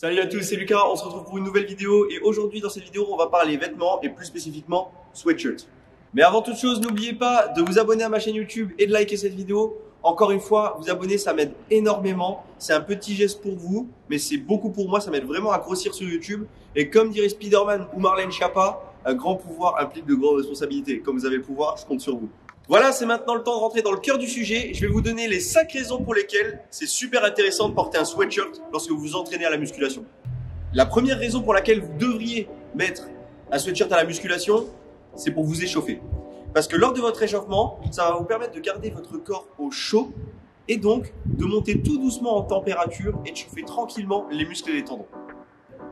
Salut à tous, c'est Lucas, on se retrouve pour une nouvelle vidéo et aujourd'hui dans cette vidéo on va parler vêtements et plus spécifiquement sweatshirt. Mais avant toute chose, n'oubliez pas de vous abonner à ma chaîne YouTube et de liker cette vidéo. Encore une fois, vous abonner ça m'aide énormément, c'est un petit geste pour vous, mais c'est beaucoup pour moi, ça m'aide vraiment à grossir sur YouTube. Et comme dirait Spider-Man ou Marlène Schiappa, un grand pouvoir implique de grandes responsabilités. Comme vous avez le pouvoir, je compte sur vous. Voilà, c'est maintenant le temps de rentrer dans le cœur du sujet. Je vais vous donner les 5 raisons pour lesquelles c'est super intéressant de porter un sweatshirt lorsque vous vous entraînez à la musculation. La première raison pour laquelle vous devriez mettre un sweatshirt à la musculation, c'est pour vous échauffer. Parce que lors de votre échauffement, ça va vous permettre de garder votre corps au chaud et donc de monter tout doucement en température et de chauffer tranquillement les muscles et les tendons.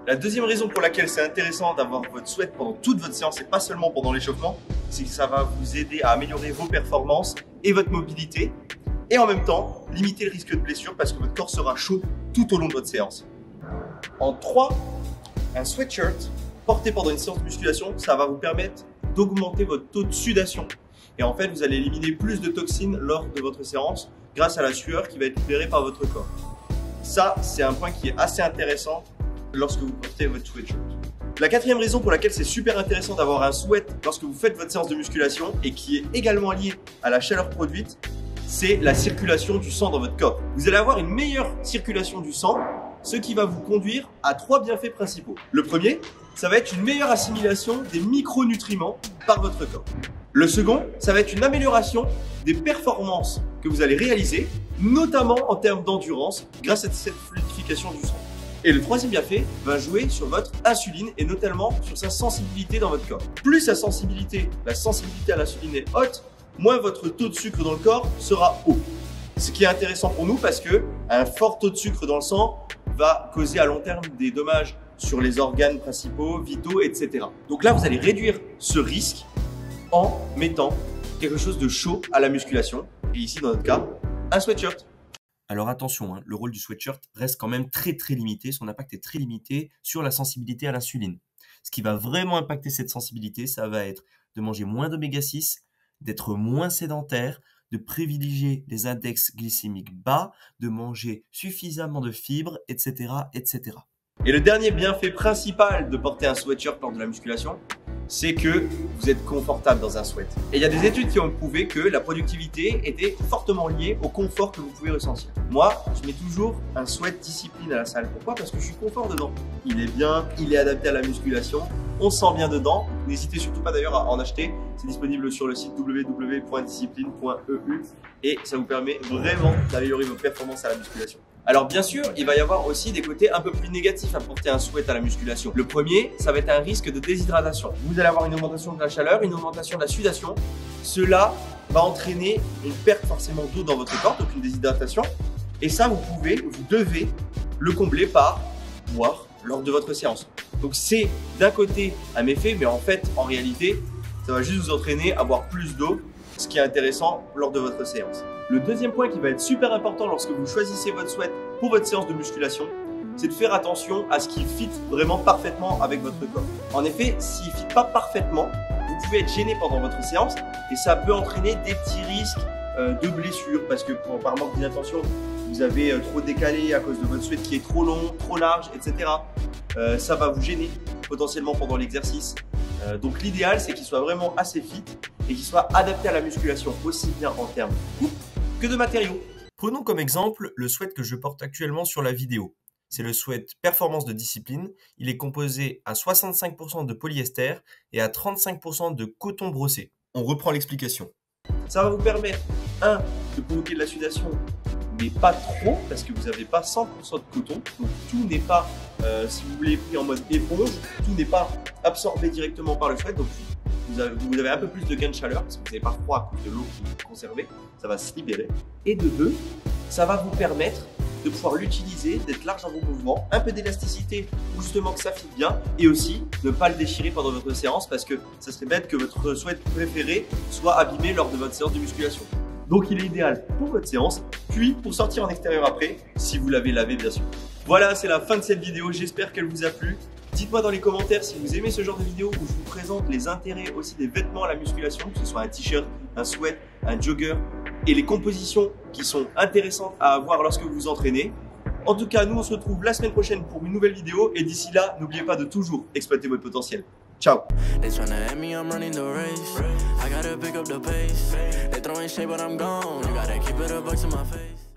La deuxième raison pour laquelle c'est intéressant d'avoir votre sweat pendant toute votre séance et pas seulement pendant l'échauffement, c'est que ça va vous aider à améliorer vos performances et votre mobilité et en même temps limiter le risque de blessure parce que votre corps sera chaud tout au long de votre séance. En 3, un sweatshirt porté pendant une séance de musculation, ça va vous permettre d'augmenter votre taux de sudation. Et en fait, vous allez éliminer plus de toxines lors de votre séance grâce à la sueur qui va être libérée par votre corps. Ça, c'est un point qui est assez intéressant lorsque vous portez votre sweatshirt. La quatrième raison pour laquelle c'est super intéressant d'avoir un sweat lorsque vous faites votre séance de musculation et qui est également lié à la chaleur produite, c'est la circulation du sang dans votre corps. Vous allez avoir une meilleure circulation du sang, ce qui va vous conduire à 3 bienfaits principaux. Le premier, ça va être une meilleure assimilation des micronutriments par votre corps. Le second, ça va être une amélioration des performances que vous allez réaliser, notamment en termes d'endurance, grâce à cette fluidification du sang. Et le troisième bienfait va jouer sur votre insuline et notamment sur sa sensibilité dans votre corps. Plus la sensibilité à l'insuline est haute, moins votre taux de sucre dans le corps sera haut. Ce qui est intéressant pour nous parce que un fort taux de sucre dans le sang va causer à long terme des dommages sur les organes principaux, vitaux, etc. Donc là, vous allez réduire ce risque en mettant quelque chose de chaud à la musculation. Et ici, dans notre cas, un sweatshirt. Alors attention, le rôle du sweatshirt reste quand même très limité, son impact est très limité sur la sensibilité à l'insuline. Ce qui va vraiment impacter cette sensibilité, ça va être de manger moins d'oméga 6, d'être moins sédentaire, de privilégier les index glycémiques bas, de manger suffisamment de fibres, etc., etc. Et le dernier bienfait principal de porter un sweatshirt lors de la musculation, c'est que vous êtes confortable dans un sweat. Et il y a des études qui ont prouvé que la productivité était fortement liée au confort que vous pouvez ressentir. Moi, je mets toujours un sweat discipline à la salle. Pourquoi? Parce que je suis confort dedans. Il est bien, il est adapté à la musculation, on se sent bien dedans. N'hésitez surtout pas d'ailleurs à en acheter. C'est disponible sur le site www.discipline.eu et ça vous permet vraiment d'améliorer vos performances à la musculation. Alors bien sûr, il va y avoir aussi des côtés un peu plus négatifs à porter un sweat à la musculation. Le premier, ça va être un risque de déshydratation. Vous allez avoir une augmentation de la chaleur, une augmentation de la sudation. Cela va entraîner une perte forcément d'eau dans votre corps, donc une déshydratation. Et ça, vous devez le combler par boire lors de votre séance. Donc c'est d'un côté un méfait, mais en fait, en réalité, ça va juste vous entraîner à boire plus d'eau, ce qui est intéressant lors de votre séance. Le deuxième point qui va être super important lorsque vous choisissez votre sweat pour votre séance de musculation, c'est de faire attention à ce qu'il fit vraiment parfaitement avec votre corps. En effet, s'il ne fit pas parfaitement, vous pouvez être gêné pendant votre séance et ça peut entraîner des petits risques de blessures parce que par manque d'inattention, vous avez trop décalé à cause de votre sweat qui est trop long, trop large, etc. Ça va vous gêner potentiellement pendant l'exercice. Donc l'idéal, c'est qu'il soit vraiment assez fit et qu'il soit adapté à la musculation aussi bien en termes de coupe que de matériaux. Prenons comme exemple le sweat que je porte actuellement sur la vidéo. C'est le sweat Performance de Discipline. Il est composé à 65% de polyester et à 35% de coton brossé. On reprend l'explication. Ça va vous permettre, de provoquer de la sudation, mais pas trop, parce que vous n'avez pas 100% de coton. Donc tout n'est pas, si vous voulez, pris en mode éponge, tout n'est pas absorbé directement par le sweat. Donc vous avez un peu plus de gain de chaleur, parce que vous n'avez pas froid à cause de l'eau qui est conservée. Ça va se libérer. Et de deux, ça va vous permettre de pouvoir l'utiliser, d'être large dans vos mouvements, un peu d'élasticité pour justement que ça fitte bien et aussi ne pas le déchirer pendant votre séance parce que ça serait bête que votre sweat préféré soit abîmé lors de votre séance de musculation. Donc il est idéal pour votre séance, puis pour sortir en extérieur après, si vous l'avez lavé bien sûr. Voilà, c'est la fin de cette vidéo, j'espère qu'elle vous a plu. Dites-moi dans les commentaires si vous aimez ce genre de vidéo où je vous présente les intérêts aussi des vêtements à la musculation, que ce soit un t-shirt, un sweat, un jogger et les compositions qui sont intéressantes à avoir lorsque vous vous entraînez. En tout cas, nous on se retrouve la semaine prochaine pour une nouvelle vidéo et d'ici là, n'oubliez pas de toujours exploiter votre potentiel. Ciao. They tryna at me, I'm running the race. I gotta pick up the pace. They throwing shade, but I'm gone. You gotta keep it a buck to my face.